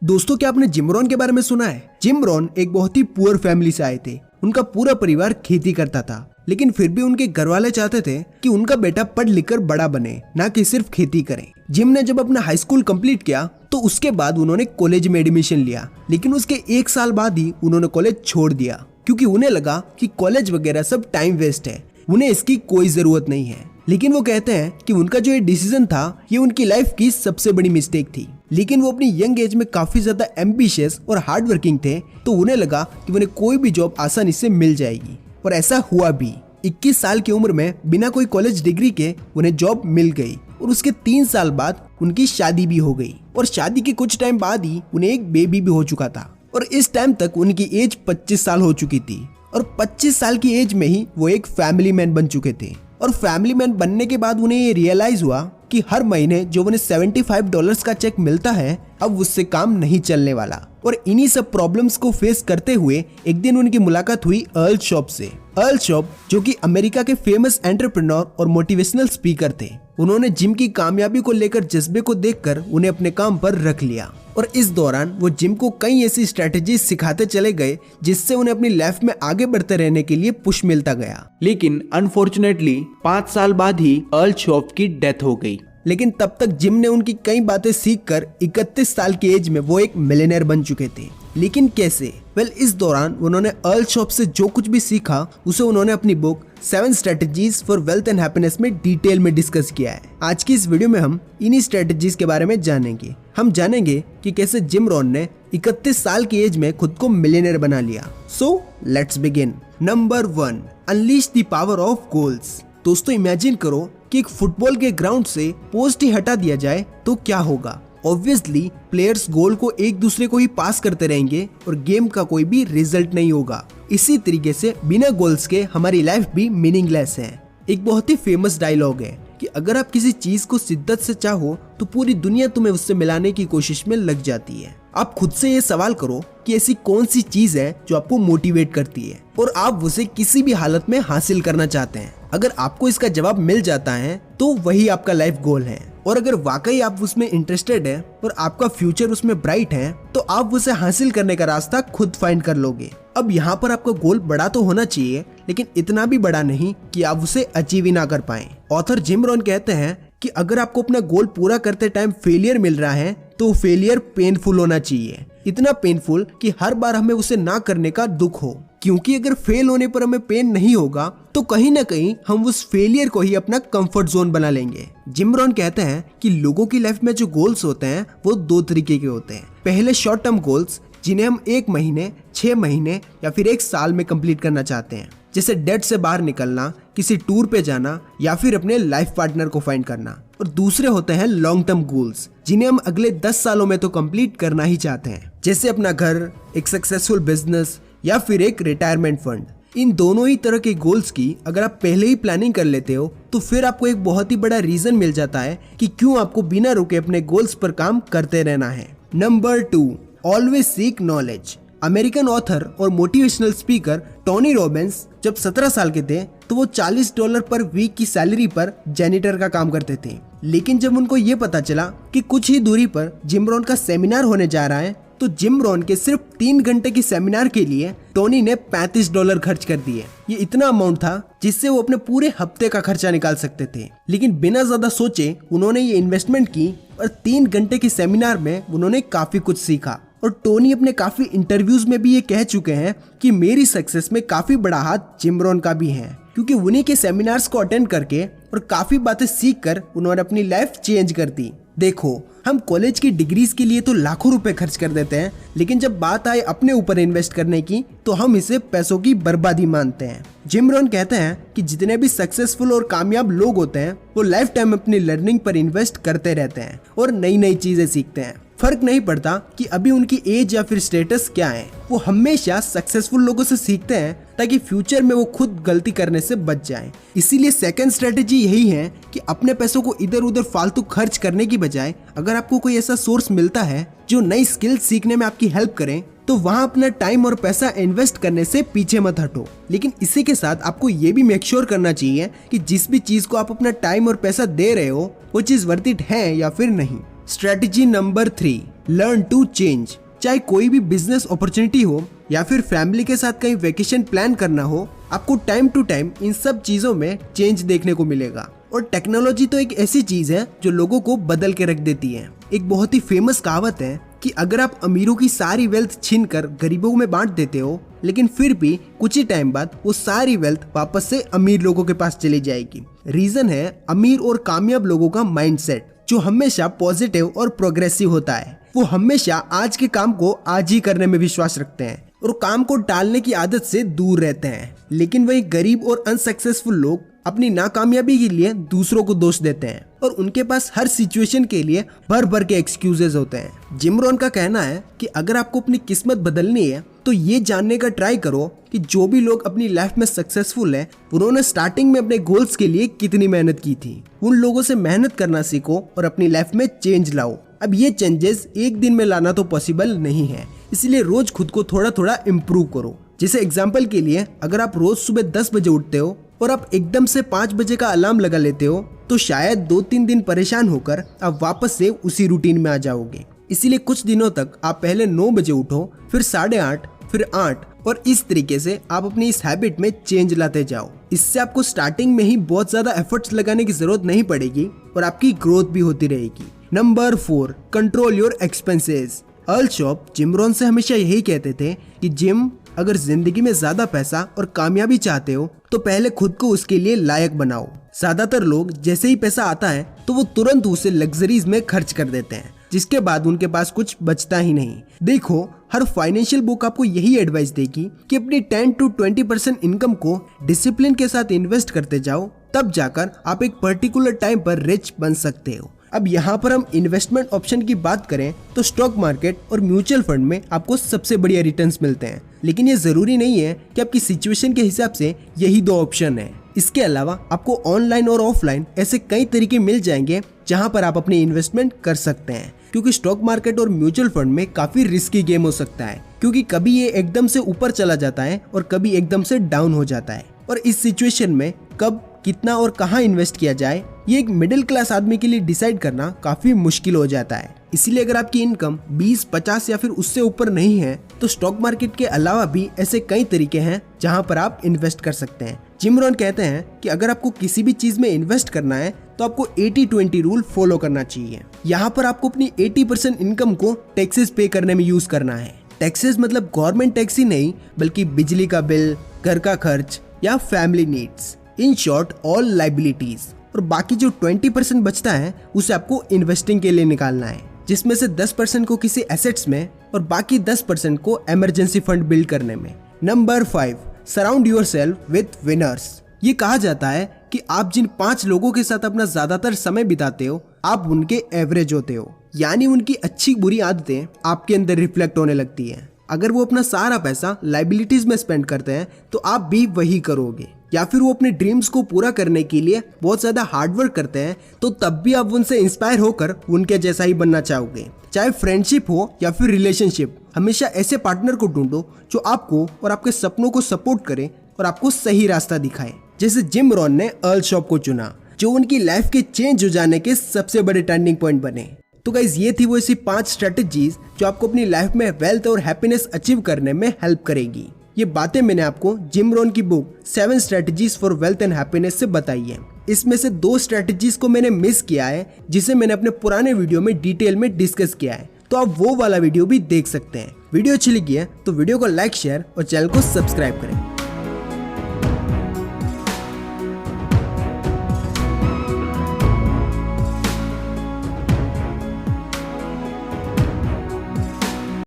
दोस्तों, क्या आपने जिम रॉन के बारे में सुना है? जिम रॉन एक बहुत ही पुअर फैमिली से आए थे। उनका पूरा परिवार खेती करता था, लेकिन फिर भी उनके घर वाले चाहते थे कि उनका बेटा पढ़ लिख कर बड़ा बने, ना कि सिर्फ खेती करे। जिम ने जब अपना हाई स्कूल कंप्लीट किया तो उसके बाद उन्होंने कॉलेज में एडमिशन लिया, लेकिन उसके 1 साल बाद ही उन्होंने कॉलेज छोड़ दिया, क्योंकि उन्हें लगा कि कॉलेज वगैरह सब टाइम वेस्ट है, उन्हें इसकी कोई जरूरत नहीं है। लेकिन वो कहते हैं कि उनका जो ये डिसीजन था, ये उनकी लाइफ की सबसे बड़ी मिस्टेक थी। लेकिन वो अपनी यंग एज में काफी ज्यादा एम्बिशियस और हार्ड वर्किंग थे, तो उन्हें लगा कि उन्हें कोई भी जॉब आसानी से मिल जाएगी, और ऐसा हुआ भी। 21 साल की उम्र में बिना कोई कॉलेज डिग्री के उन्हें जॉब मिल गई, और उसके 3 साल बाद उनकी शादी भी हो गई, और शादी के कुछ टाइम बाद ही उन्हें एक बेबी भी हो चुका था। और इस टाइम तक उनकी एज 25 साल हो चुकी थी, और 25 साल की एज में ही वो एक फैमिली मैन बन चुके थे। और फैमिली मैन बनने के बाद उन्हें ये रियलाइज हुआ कि हर महीने जो उन्हें $75 का चेक मिलता है, अब उससे काम नहीं चलने वाला। और इन्हीं सब प्रॉब्लम्स को फेस करते हुए एक दिन उनकी मुलाकात हुई अर्ल शॉप से। अर्ल शॉप जो कि अमेरिका के फेमस एंटरप्रेन्योर और मोटिवेशनल स्पीकर थे। उन्होंने जिम की कामयाबी को लेकर जज्बे को देखकर उन्हें अपने काम पर रख लिया, और इस दौरान वो जिम को कई ऐसी स्ट्रेटेजीज सिखाते चले गए जिससे उन्हें अपनी लाइफ में आगे बढ़ते रहने के लिए पुश मिलता गया। लेकिन अनफॉर्चुनेटली 5 साल बाद ही अर्ल शॉप की डेथ हो गई। लेकिन तब तक जिम ने उनकी कई बातें सीखकर 31 साल की एज में वो एक मिलियनेयर बन चुके थे। लेकिन कैसे? इस दौरान उन्होंने अर्ल शॉप से जो कुछ भी सीखा उसे उन्होंने अपनी book 7 strategies for wealth and happiness में डिटेल में डिस्कस किया है। आज की इस वीडियो में हम इन्हीं स्ट्रेटेजीज के बारे में जानेंगे। हम जानेंगे कि कैसे जिम रॉन ने 31 साल की एज में खुद को मिलियनेयर बना लिया। So let's begin. Number 1, unleash the power of goals. दोस्तों, इमेजिन करो कि एक फुटबॉल के ग्राउंड से पोस्ट ही हटा दिया जाए तो क्या होगा। ऑब्वियसली प्लेयर्स गोल को एक दूसरे को ही पास करते रहेंगे और गेम का कोई भी रिजल्ट नहीं होगा। इसी तरीके से बिना गोल्स के हमारी लाइफ भी मीनिंगलेस है। एक बहुत ही फेमस डायलॉग है कि अगर आप किसी चीज को शिद्दत से चाहो तो पूरी दुनिया तुम्हें उससे मिलाने की कोशिश में लग जाती है। आप खुद से ये सवाल करो कि ऐसी कौन सी चीज है जो आपको मोटिवेट करती है और आप उसे किसी भी हालत में हासिल करना चाहते हैं। अगर आपको इसका जवाब मिल जाता है तो वही आपका लाइफ गोल है, और अगर वाकई आप उसमें इंटरेस्टेड है और आपका फ्यूचर उसमें ब्राइट है तो आप उसे हासिल करने का रास्ता खुद फाइंड कर लोगे। अब यहाँ पर आपका गोल बड़ा तो होना चाहिए, लेकिन इतना भी बड़ा नहीं कि आप उसे अचीव ही ना कर पाए। ऑथर जिम रॉन कहते हैं कि अगर आपको अपना गोल पूरा करते टाइम फेलियर मिल रहा है तो फेलियर पेनफुल होना चाहिए, इतना पेनफुल कि हर बार हमें उसे ना करने का दुख हो। क्योंकि अगर फेल होने पर हमें पेन नहीं होगा तो कहीं ना कहीं हम उस फेलियर को ही अपना कंफर्ट जोन बना लेंगे। जिम रॉन कहते हैं कि लोगों की लाइफ में जो गोल्स होते हैं वो 2 तरीके के होते हैं। पहले शॉर्ट टर्म गोल्स, जिन्हें हम 1 महीने, 6 महीने या फिर 1 साल में कंप्लीट करना चाहते हैं, जैसे डेट से बाहर निकलना, किसी टूर पे जाना या फिर अपने लाइफ पार्टनर को फाइंड करना। और दूसरे होते हैं लॉन्ग टर्म गोल्स, जिन्हें हम अगले 10 सालों में तो कंप्लीट करना ही चाहते हैं, जैसे अपना घर, एक सक्सेसफुल बिजनेस या फिर एक रिटायरमेंट फंड। इन दोनों ही तरह के गोल्स की अगर आप पहले ही प्लानिंग कर लेते हो तो फिर आपको एक बहुत ही बड़ा रीजन मिल जाता है कि क्यों आपको बिना रुके अपने गोल्स पर काम करते रहना है। Number 2, always seek knowledge. American author और मोटिवेशनल स्पीकर टोनी रॉबिन्स जब 17 साल के थे तो वो $40 पर वीक की सैलरी पर जेनिटर का काम करते थे। लेकिन जब उनको ये पता चला कि कुछ ही दूरी पर जिम रॉन का सेमिनार होने जा रहा है तो जिम रॉन के सिर्फ 3 घंटे की सेमिनार के लिए टोनी ने $35 खर्च कर दिए। ये इतना अमाउंट था जिससे वो अपने पूरे हफ्ते का खर्चा निकाल सकते थे। लेकिन बिना ज्यादा सोचे उन्होंने ये इन्वेस्टमेंट की और 3 घंटे की सेमिनार में उन्होंने काफी कुछ सीखा। और टोनी अपने काफी इंटरव्यूज में भी ये कह चुके हैं कि मेरी सक्सेस में काफी बड़ा हाथ जिम रॉन का भी है, क्योंकि उन्हीं के सेमिनार्स को अटेंड करके और काफी बातें सीख कर उन्होंने अपनी लाइफ चेंज कर दी। देखो, हम कॉलेज की डिग्रीज के लिए तो लाखों रुपए खर्च कर देते हैं, लेकिन जब बात आए अपने ऊपर इन्वेस्ट करने की तो हम इसे पैसों की बर्बादी मानते हैं। जिम रॉन कहते हैं कि जितने भी सक्सेसफुल और कामयाब लोग होते हैं वो लाइफ टाइम अपनी लर्निंग पर इन्वेस्ट करते रहते हैं और नई नई चीजें सीखते हैं। फर्क नहीं पड़ता कि अभी उनकी एज या फिर स्टेटस क्या है, वो हमेशा सक्सेसफुल लोगों से सीखते हैं ताकि फ्यूचर में वो खुद गलती करने से बच जाएं। इसीलिए सेकंड स्ट्रेटेजी यही है कि अपने पैसों को इधर उधर फालतू खर्च करने की बजाय अगर आपको कोई ऐसा सोर्स मिलता है जो नई स्किल सीखने में आपकी हेल्प करे तो वहाँ अपना टाइम और पैसा इन्वेस्ट करने से पीछे मत हटो। लेकिन इसी के साथ आपको ये भी मेक श्योर करना चाहिए कि जिस भी चीज को आप अपना टाइम और पैसा दे रहे हो वो चीज वर्थ इट है या फिर नहीं। Strategy number 3, learn to change. चाहे कोई भी बिजनेस अपॉर्चुनिटी हो या फिर फैमिली के साथ कहीं वेकेशन प्लान करना हो, आपको टाइम टू टाइम इन सब चीजों में चेंज देखने को मिलेगा। और टेक्नोलॉजी तो एक ऐसी चीज है जो लोगों को बदल के रख देती है। एक बहुत ही फेमस कहावत है कि अगर आप अमीरों की सारी वेल्थ छीन कर गरीबों में बांट देते हो, लेकिन फिर भी कुछ ही टाइम बाद वो सारी वेल्थ वापस से अमीर लोगों के पास चली जाएगी। रीजन है अमीर और कामयाब लोगों का माइंडसेट, जो हमेशा पॉजिटिव और प्रोग्रेसिव होता है। वो हमेशा आज के काम को आज ही करने में विश्वास रखते हैं और काम को टालने की आदत से दूर रहते हैं। लेकिन वही गरीब और अनसक्सेसफुल लोग अपनी नाकामयाबी के लिए दूसरों को दोष देते हैं और उनके पास हर सिचुएशन के लिए भर भर के एक्सक्यूजेस होते हैं। जिम रोहन का कहना है कि अगर आपको अपनी किस्मत बदलनी है तो ये जानने का ट्राई करो कि जो भी लोग अपनी लाइफ में सक्सेसफुल हैं, उन्होंने स्टार्टिंग में अपने गोल्स के लिए कितनी मेहनत की थी। उन लोगों से मेहनत करना सीखो और अपनी लाइफ में चेंज लाओ। अब ये चेंजेस एक दिन में लाना तो पॉसिबल नहीं है, इसलिए रोज खुद को थोड़ा थोड़ा इम्प्रूव करो। जैसे एग्जाम्पल के लिए, अगर आप रोज सुबह 10 बजे उठते हो और आप एकदम से 5 बजे का अलार्म लगा लेते हो, तो शायद 2-3 दिन परेशान होकर आप वापस से उसी रूटीन में आ जाओगे। इसीलिए कुछ दिनों तक आप पहले 9 बजे उठो, फिर 8:30, फिर 8, और इस तरीके से आप अपनी इस हैबिट में चेंज लाते जाओ। इससे आपको स्टार्टिंग में ही बहुत ज्यादा एफर्ट्स लगाने की जरूरत नहीं पड़ेगी और आपकी ग्रोथ भी होती रहेगी। Number 4, control your expenses. Earl shop gym Rohan से हमेशा यही कहते थे कि जिम, अगर जिंदगी में ज्यादा पैसा और कामयाबी चाहते हो तो पहले खुद को उसके लिए लायक बनाओ। ज्यादातर लोग जैसे ही पैसा आता है तो वो तुरंत उसे लग्जरीज में खर्च कर देते हैं, जिसके बाद उनके पास कुछ बचता ही नहीं। देखो, हर फाइनेंशियल बुक आपको यही एडवाइस देगी कि अपनी 10 to 20% इनकम को डिसिप्लिन के साथ इन्वेस्ट करते जाओ, तब जाकर आप एक पर्टिकुलर टाइम पर रिच बन सकते हो। अब यहाँ पर हम इन्वेस्टमेंट ऑप्शन की बात करें तो स्टॉक मार्केट और म्यूचुअल फंड में आपको सबसे बढ़िया रिटर्न्स मिलते हैं, लेकिन ये जरूरी नहीं है कि आपकी सिचुएशन के हिसाब से यही 2 ऑप्शन है। इसके अलावा आपको ऑनलाइन और ऑफलाइन ऐसे कई तरीके मिल जाएंगे जहाँ पर आप अपनी इन्वेस्टमेंट कर सकते हैं, क्योंकि स्टॉक मार्केट और म्यूचुअल फंड में काफी रिस्की गेम हो सकता है, क्योंकि कभी ये एकदम से ऊपर चला जाता है और कभी एकदम से डाउन हो जाता है। और इस सिचुएशन में कब, कितना और कहाँ इन्वेस्ट किया जाए, ये एक मिडिल क्लास आदमी के लिए डिसाइड करना काफी मुश्किल हो जाता है। इसीलिए अगर आपकी इनकम 20, 50 या फिर उससे ऊपर नहीं है तो स्टॉक मार्केट के अलावा भी ऐसे कई तरीके हैं जहां पर आप इन्वेस्ट कर सकते हैं। जिम रोहन कहते हैं कि अगर आपको किसी भी चीज में इन्वेस्ट करना है तो आपको 80-20 रूल फॉलो करना चाहिए। यहाँ पर आपको अपनी 80% इनकम को टैक्सेस पे करने में यूज करना है। टैक्सेस मतलब गवर्नमेंट टैक्स ही नहीं, बल्कि बिजली का बिल, घर का खर्च या family needs, in short all liabilities. और बाकी जो 20% बचता है उसे आपको इन्वेस्टिंग के लिए निकालना है, जिसमें से 10% को किसी एसेट्स में और बाकी 10% को इमरजेंसी फंड बिल्ड करने में। Number 5, surround yourself with winners. ये कहा जाता है कि आप जिन 5 लोगों के साथ अपना ज्यादातर समय बिताते हो, आप उनके एवरेज होते हो, यानी उनकी अच्छी बुरी आदतें आपके अंदर रिफ्लेक्ट होने लगती है। अगर वो अपना सारा पैसा लाइबिलिटीज में स्पेंड करते हैं तो आप भी वही करोगे, या फिर वो अपने ड्रीम्स को पूरा करने के लिए बहुत ज्यादा हार्डवर्क करते हैं तो तब भी आप उनसे इंस्पायर होकर उनके जैसा ही बनना चाहोगे। चाहे फ्रेंडशिप हो या फिर रिलेशनशिप, हमेशा ऐसे पार्टनर को ढूंढो जो आपको और आपके सपनों को सपोर्ट करे और आपको सही रास्ता दिखाए। जैसे जिम रोहन ने अर्ल शॉप को चुना, जो उनकी लाइफ के चेंज हो जाने के सबसे बड़े टर्निंग पॉइंट बने। तो गाइस, ये थी वो ऐसी 5 स्ट्रेटेजीज जो आपको अपनी लाइफ में वेल्थ और हैप्पीनेस अचीव करने में हेल्प करेगी। ये बातें मैंने आपको जिम रोहन की book 7 strategies for wealth and happiness से बताई है। इसमें से 2 स्ट्रेटेजीज को मैंने मिस किया है, जिसे मैंने अपने पुराने वीडियो में डिटेल में डिस्कस किया है, तो आप वो वाला वीडियो भी देख सकते हैं। वीडियो अच्छी लगी है तो वीडियो को लाइक, शेयर और चैनल को सब्सक्राइब करें।